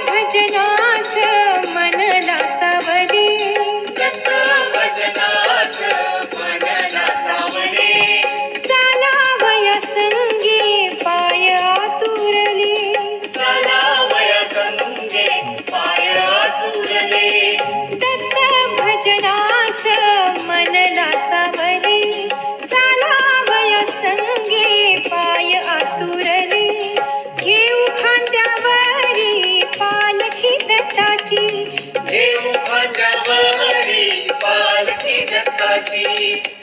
भजनास मनला सावली, दत्त भजनास मनला सावली, चालावया संगे पाय आतुरले, चालावया संगे पाय आतुरले, दत्त भजनास मनला सावली, चालावया संगे पाय आतुरले, घेऊ खांद्यावरी पालखी दत्ताची, घेऊ खांद्यावरी पालखी दत्ताची,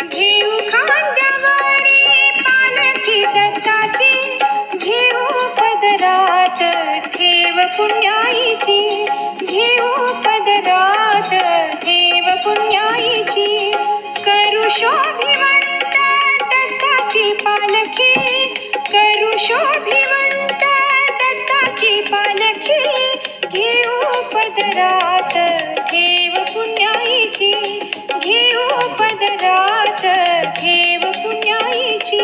घेऊ खांद्यावरी पालखी दत्ताची, घेऊ पदरात ठेव पुण्याईची, घेऊ पदरात ठेव पुण्याईची, करू शोभिवंत दत्ताची पालखी, करू शोभिवंत दत्ताची पालखी, घेऊ पदरात ठेव पुण्याईची, घेऊ पदरात ठेव पुण्याईची.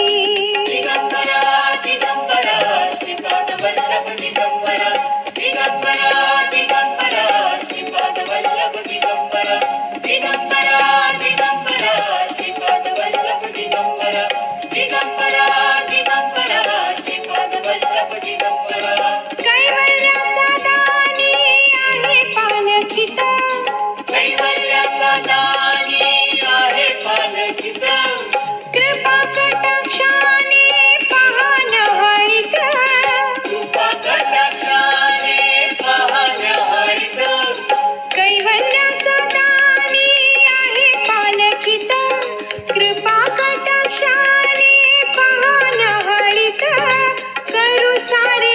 दिगंबरा दिगंबरा श्रीपाद वल्लभ दिगंबरा, दिगंबरा दिगंबरा श्रीपाद वल्लभ दिगंबरा, दिगंबरा दिगंबरा श्रीपाद वल्लभ दिगंबरा, दिगंबरा दिगंबरा श्रीपाद वल्लभ दिगंबरा. कैवल्याचा दानी आहे पालखीत, कैवल्याचा दानी आहे पालखीत, कृपा कटाक्षाने पाहन हळीत, कृपा कटाक्षाने पाहन हळीत, कैवल्याचा दानी आहे पालखीत, कृपा कटाक्षाने पाहन हळीत, करू सारे